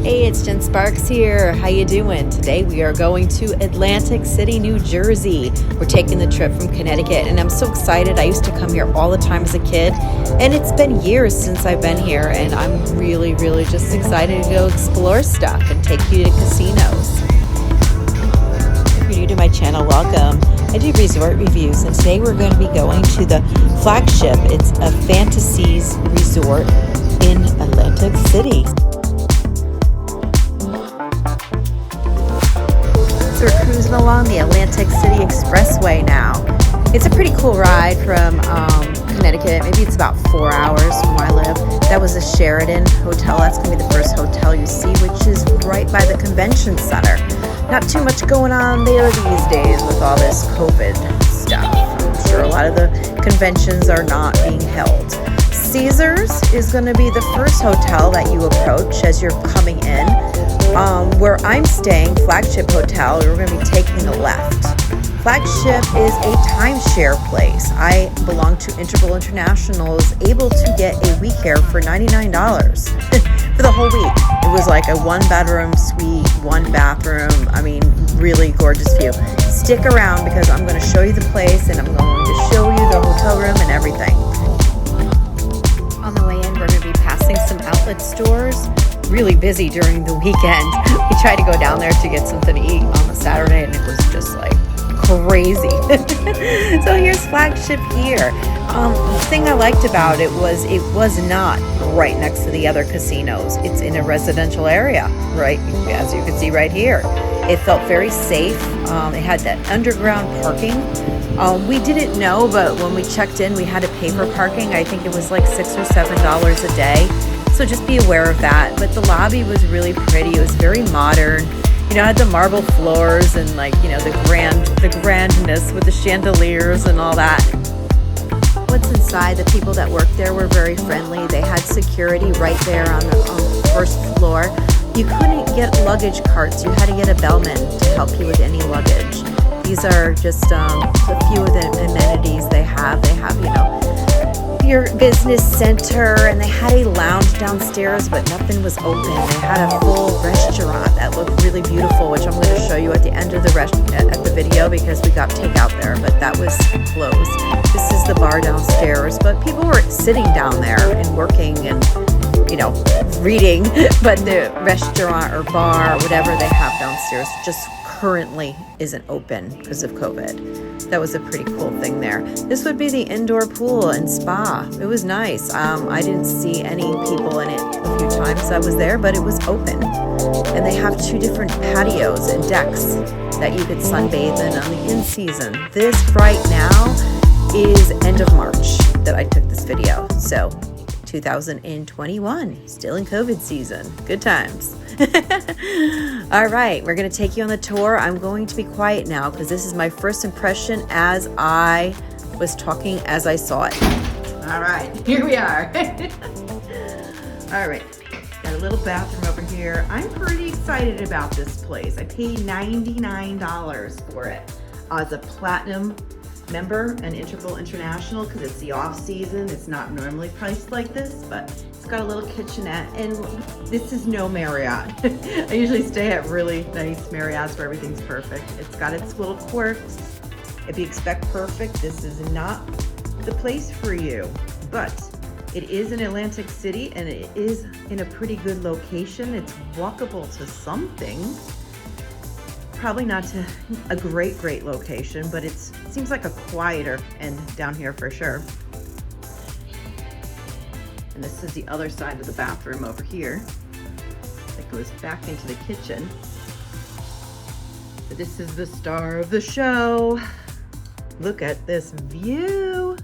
Hey, it's Jen Sparks here. How you doing? Today we are going to Atlantic City, New Jersey. We're taking the trip from Connecticut, and I'm so excited. I used to come here all the time as a kid, and it's been years since I've been here, and I'm really just excited to go explore stuff and take you to casinos. If you're new to my channel, welcome. I do resort reviews, and today we're going to be going to the Flagship. It's a FantaSeas resort in Atlantic City. We're cruising along the Atlantic City Expressway now. It's a pretty cool ride from Connecticut. Maybe it's about 4 hours from where I live. That was the Sheraton Hotel. That's going to be the first hotel you see, which is right by the convention center. Not too much going on there these days with all this COVID stuff. I'm sure a lot of the conventions are not being held. Caesars is going to be the first hotel that you approach as you're coming in. Where I'm staying, Flagship Hotel, we're going to be taking the left. Flagship is a timeshare place. I belong to Interval International, is able to get a week here for $99 for the whole week. It was like a 1-bedroom suite, 1 bathroom. I mean, really gorgeous view. Stick around because I'm going to show you the place and I'm going to show you the hotel room and everything. On the way in, we're going to be passing some outlet stores. Really busy during the weekend. We tried to go down there to get something to eat on the Saturday, and it was just like crazy. So here's Flagship here. The thing I liked about it was not right next to the other casinos. It's in a residential area, right? As you can see right here. It felt very safe. It had that underground parking. We didn't know, but when we checked in, we had to pay for parking. I think it was like $6 or $7 a day. So just be aware of that. But the lobby was really pretty. It was very modern. You know, it had the marble floors and like, you know, the grandness with the chandeliers and all that. What's inside, the people that worked there were very friendly. They had security right there on the first floor. You couldn't get luggage carts. You had to get a bellman to help you with any luggage. These are just a few of the amenities they have. They have, you know, your business center, and they had a lounge downstairs, but nothing was open. They had a full restaurant that looked really beautiful, which I'm going to show you at the end of the video because we got takeout there, but that was closed. This is the bar downstairs, but people were sitting down there and working and, you know, reading, but the restaurant or bar or whatever they have downstairs just currently isn't open because of COVID. That was a pretty cool thing there. This would be the indoor pool and spa. It was nice. I didn't see any people in it a few times I was there, but it was open. And they have 2 different patios and decks that you could sunbathe in on the in-season. This right now is end of March that I took this video. So 2021, still in COVID season. Good times. All right, we're going to take you on the tour. I'm going to be quiet now because this is my first impression as I was talking as I saw it. All right, here we are. All right, got a little bathroom over here. I'm pretty excited about this place. I paid $99 for it as a platinum member and Interval International because it's the off season. It's not normally priced like this, but it's got a little kitchenette, and this is no Marriott. I usually stay at really nice Marriotts where everything's perfect. It's got its little quirks. If you expect perfect, this is not the place for you, but it is in Atlantic City and it is in a pretty good location. It's walkable to something. Probably not to a great location, but it seems like a quieter end down here for sure. And this is the other side of the bathroom over here that goes back into the kitchen. But this is the star of the show. Look at this view.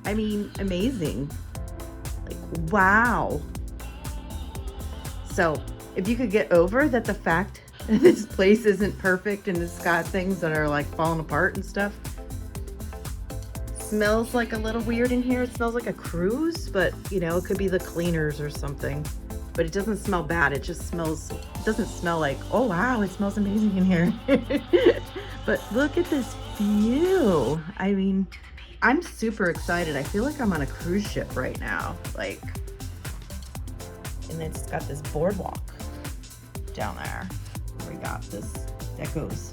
I mean, amazing. Like, wow. So if you could get over that the fact this place isn't perfect and it's got things that are like falling apart and stuff. Smells like a little weird in here. It smells like a cruise, but you know, it could be the cleaners or something. But it doesn't smell bad. It just smells, it doesn't smell like, oh wow, it smells amazing in here. But look at this view. I mean, I'm super excited. I feel like I'm on a cruise ship right now. Like, and it's got this boardwalk. down there. We got this that goes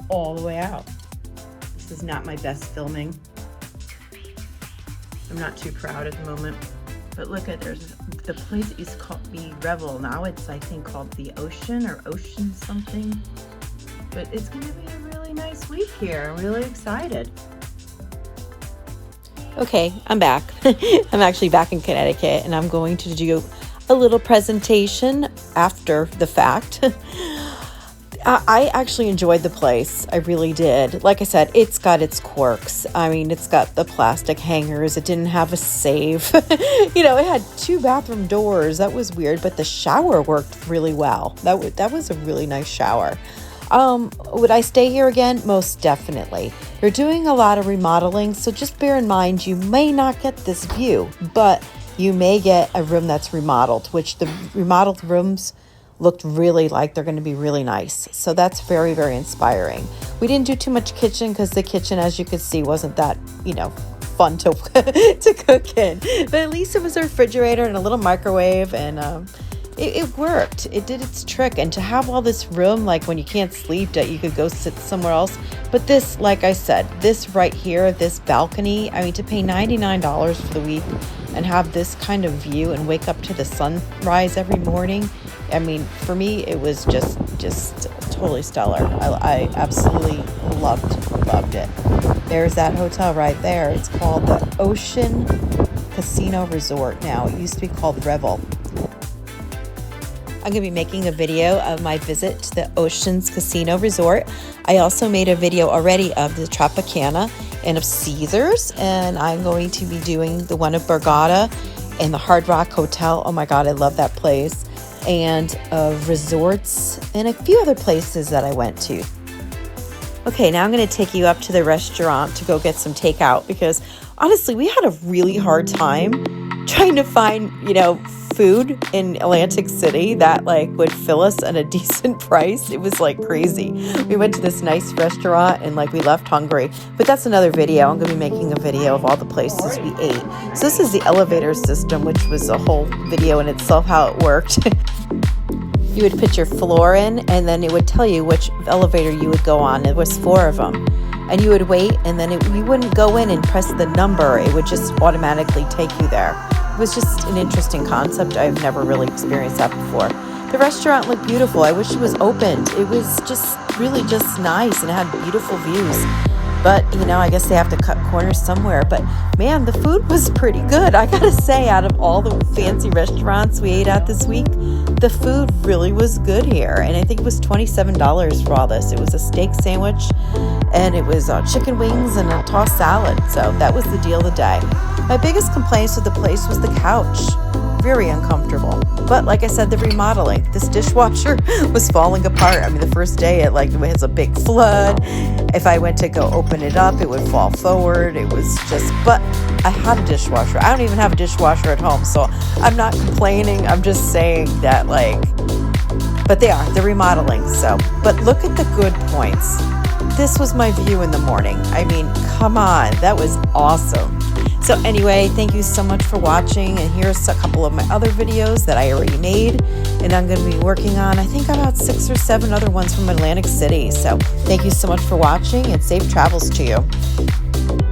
all the way out. This is not my best filming. I'm not too proud at the moment. But look at, there's the place used to call me Revel. Now it's, I think, called the Ocean or Ocean something. But it's gonna be a really nice week here. I'm really excited. Okay, I'm back. I'm actually back in Connecticut, and I'm going to do a little presentation after the fact. I actually enjoyed the place. I really did. Like I said, it's got its quirks. I mean, it's got the plastic hangers. It didn't have a safe. You know, it had 2 bathroom doors. That was weird, but the shower worked really well. That was a really nice shower. Would I stay here again? Most definitely. They're doing a lot of remodeling, so just bear in mind you may not get this view, but you may get a room that's remodeled, which the remodeled rooms looked really like they're going to be really nice. So that's very, very inspiring. We didn't do too much kitchen because the kitchen, as you could see, wasn't that, you know, fun to to cook in. But at least it was a refrigerator and a little microwave, and it worked. It did its trick. And to have all this room, like when you can't sleep, that you could go sit somewhere else. But this, like I said, this right here, this balcony, I mean, to pay $99 for the week and have this kind of view and wake up to the sunrise every morning, I mean, for me, it was just totally stellar. I absolutely loved it. There's that hotel right there. It's called the Ocean Casino Resort now. It used to be called Revel. I'm going to be making a video of my visit to the Ocean's Casino Resort. I also made a video already of the Tropicana and of Caesars, and I'm going to be doing the one of Borgata and the Hard Rock Hotel. Oh my God, I love that place. And of resorts and a few other places that I went to. Okay, now I'm going to take you up to the restaurant to go get some takeout, because honestly, we had a really hard time trying to find, you know, food in Atlantic City that like would fill us at a decent price. It was like crazy. We went to this nice restaurant and like we left hungry, but that's another video. I'm going to be making a video of all the places we ate. So this is the elevator system, which was a whole video in itself, how it worked. You would put your floor in, and then it would tell you which elevator you would go on. It was 4 of them. And you would wait, and then you wouldn't go in and press the number. It would just automatically take you there. It was just an interesting concept. I've never really experienced that before. The restaurant looked beautiful. I wish it was opened. It was just really just nice, and it had beautiful views. But, you know, I guess they have to cut corners somewhere. But, man, the food was pretty good. I gotta say, out of all the fancy restaurants we ate at this week, the food really was good here. And I think it was $27 for all this. It was a steak sandwich, and it was chicken wings and a tossed salad. So that was the deal of the day. My biggest complaints with the place was the couch. Very uncomfortable. But like I said, the remodeling, this dishwasher was falling apart. I mean, the first day it has a big flood. If I went to go open it up, it would fall forward. It was just, but I had a dishwasher. I don't even have a dishwasher at home, so I'm not complaining. I'm just saying that, like, but they're remodeling. So, but look at the good points. This was my view in the morning. I mean, come on, that was awesome. So anyway, thank you so much for watching, and here's a couple of my other videos that I already made, and I'm going to be working on, I think, about 6 or 7 other ones from Atlantic City. So thank you so much for watching, and safe travels to you.